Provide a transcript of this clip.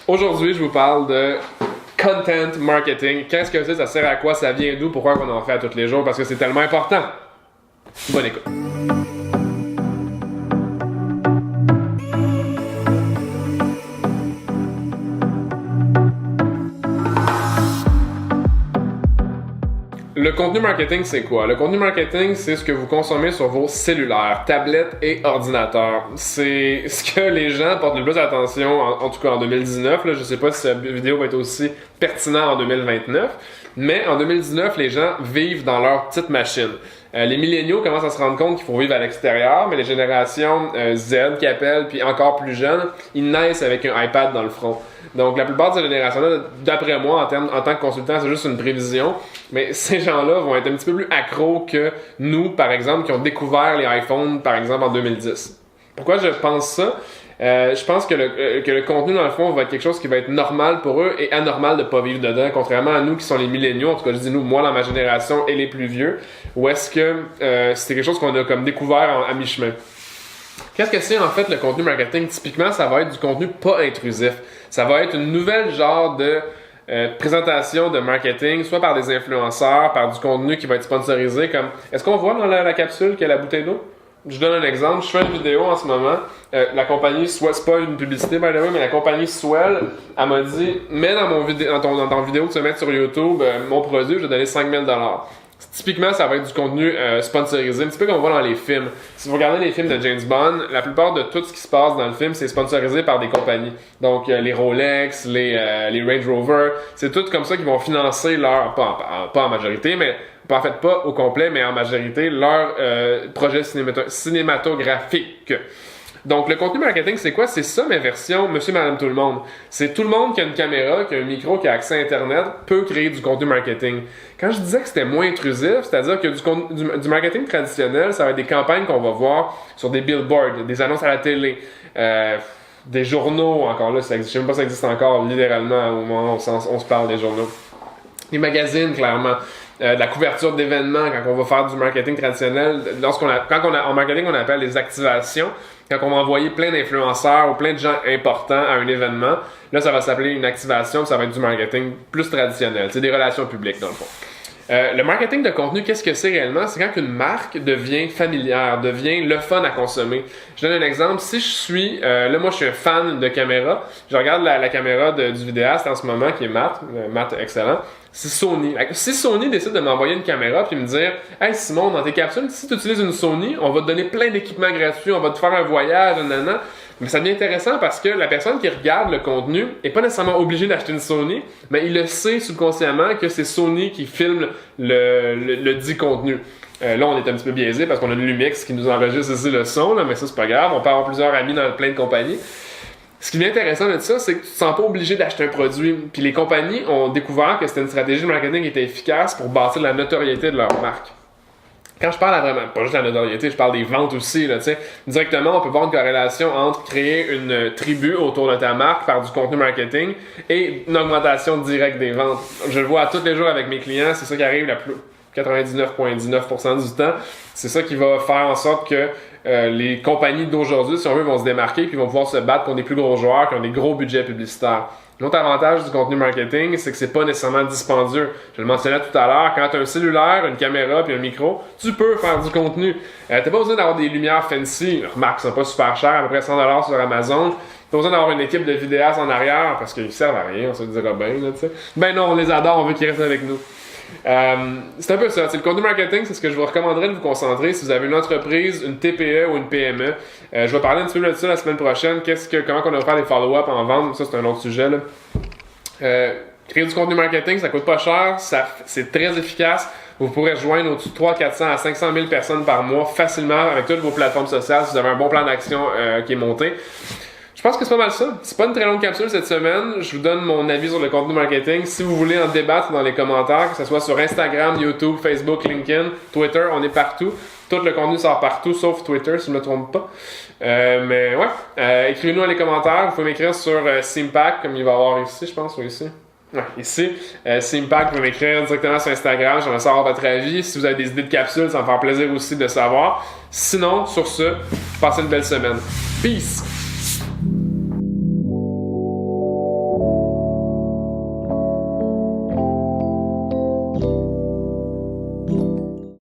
Aujourd'hui, je vous parle de content marketing. Qu'est-ce que c'est? Ça sert à quoi? Ça vient d'où? Pourquoi on en fait à tous les jours? Parce que c'est tellement important. Bonne écoute. Le contenu marketing, c'est quoi? Le contenu marketing, c'est ce que vous consommez sur vos cellulaires, tablettes et ordinateurs. C'est ce que les gens portent le plus attention, en tout cas en 2019. Là, je sais pas si cette vidéo va être aussi pertinente en 2029, mais en 2019, les gens vivent dans leur petite machine. Les milléniaux commencent à se rendre compte qu'il faut vivre à l'extérieur, mais les générations Z qui appellent, puis encore plus jeunes, ils naissent avec un iPad dans le front. Donc la plupart de ces générations-là, d'après moi, en tant que consultant, c'est juste une prévision, mais ces gens-là vont être un petit peu plus accros que nous, par exemple, qui ont découvert les iPhones, par exemple, en 2010. Pourquoi je pense ça? Je pense que le contenu, dans le fond, va être quelque chose qui va être normal pour eux et anormal de ne pas vivre dedans, contrairement à nous qui sont les milléniaux, en tout cas, je dis nous, moi, dans ma génération et les plus vieux, où est-ce que c'est quelque chose qu'on a comme découvert à mi-chemin. Qu'est-ce que c'est en fait le contenu marketing? Typiquement, ça va être du contenu pas intrusif. Ça va être une nouvelle genre de présentation de marketing, soit par des influenceurs, par du contenu qui va être sponsorisé, comme... Est-ce qu'on voit dans la capsule qu'il y a la bouteille d'eau? Je donne un exemple. Je fais une vidéo en ce moment. La compagnie Swell, c'est pas une publicité by the way, mais la compagnie Swell, elle m'a dit, mets dans ton vidéo que tu vas mettre sur YouTube, mon produit, je vais donner 5 000 $. Typiquement, ça va être du contenu sponsorisé, un petit peu comme on voit dans les films. Si vous regardez les films de James Bond, la plupart de tout ce qui se passe dans le film, c'est sponsorisé par des compagnies. Donc, les Rolex, les Range Rover, c'est tout comme ça qu'ils vont financer leur, pas en majorité, mais en fait pas au complet, mais en majorité, leur projet cinématographique. Donc, le contenu marketing, c'est quoi? C'est ça, mes versions monsieur, madame, tout le monde. C'est tout le monde qui a une caméra, qui a un micro, qui a accès à Internet, peut créer du contenu marketing. Quand je disais que c'était moins intrusif, c'est-à-dire que du marketing traditionnel, ça va être des campagnes qu'on va voir sur des billboards, des annonces à la télé, des journaux, encore là, ça existe, je ne sais même pas si ça existe encore, littéralement, au moment où on se parle des journaux. Les magazines, clairement. De la couverture d'événements, quand on va faire du marketing traditionnel, en marketing, on appelle les activations. Quand on va envoyer plein d'influenceurs ou plein de gens importants à un événement, là, ça va s'appeler une activation, ça va être du marketing plus traditionnel. C'est des relations publiques, dans le fond. Le marketing de contenu, qu'est-ce que c'est réellement? C'est quand une marque devient familière, devient le fun à consommer. Je donne un exemple. Si je suis... moi, je suis un fan de caméra. Je regarde la caméra du vidéaste en ce moment, qui est Matt excellent. C'est Sony. Si Sony décide de m'envoyer une caméra puis me dire « Hey Simon, dans tes capsules, si tu utilises une Sony, on va te donner plein d'équipements gratuits, on va te faire un voyage, nanana. » Mais ça devient intéressant parce que la personne qui regarde le contenu n'est pas nécessairement obligée d'acheter une Sony, mais il le sait subconsciemment que c'est Sony qui filme le dit contenu. Là, on est un petit peu biaisé parce qu'on a une Lumix qui nous enregistre ici le son, là, mais ça, c'est pas grave. On peut avoir plusieurs amis dans plein de compagnies. Ce qui est intéressant de ça, c'est que tu te sens pas obligé d'acheter un produit. Puis les compagnies ont découvert que c'était une stratégie de marketing qui était efficace pour bâtir la notoriété de leur marque. Quand je parle à vraiment, pas juste la notoriété, je parle des ventes aussi, là, tu sais. Directement, on peut voir une corrélation entre créer une tribu autour de ta marque par du contenu marketing et une augmentation directe des ventes. Je le vois tous les jours avec mes clients, c'est ça qui arrive 99,19% du temps. C'est ça qui va faire en sorte que les compagnies d'aujourd'hui, si on veut, vont se démarquer puis vont pouvoir se battre contre des plus gros joueurs qui ont des gros budgets publicitaires. L'autre avantage du contenu marketing, c'est que c'est pas nécessairement dispendieux. Je le mentionnais tout à l'heure, quand tu as un cellulaire, une caméra puis un micro, tu peux faire du contenu. T'as pas besoin d'avoir des lumières fancy. Remarque, c'est pas super cher, à peu près 100$ sur Amazon. T'as pas besoin d'avoir une équipe de vidéastes en arrière parce qu'ils servent à rien, on se le dira bien, là, tu sais. Ben non, on les adore, on veut qu'ils restent avec nous. C'est un peu ça. Le contenu marketing, c'est ce que je vous recommanderais de vous concentrer si vous avez une entreprise, une TPE ou une PME. Je vais parler un petit peu de ça la semaine prochaine. Comment on va faire des follow-up en vente. Ça, c'est un autre sujet, là. Créer du contenu marketing, ça coûte pas cher. C'est très efficace. Vous pourrez rejoindre au-dessus de 400 à 500 000 personnes par mois facilement avec toutes vos plateformes sociales si vous avez un bon plan d'action qui est monté. Je pense que c'est pas mal ça. C'est pas une très longue capsule cette semaine. Je vous donne mon avis sur le contenu marketing. Si vous voulez en débattre dans les commentaires, que ce soit sur Instagram, YouTube, Facebook, LinkedIn, Twitter, on est partout. Tout le contenu sort partout, sauf Twitter, si je ne me trompe pas. Mais ouais, écrivez-nous dans les commentaires. Vous pouvez m'écrire sur Simpack, comme il va y avoir ici, je pense, ou ici. Ouais, ici, Simpack, vous pouvez m'écrire directement sur Instagram. J'aimerais savoir votre avis. Si vous avez des idées de capsules, ça va me faire plaisir aussi de savoir. Sinon, sur ce, passez une belle semaine. Peace!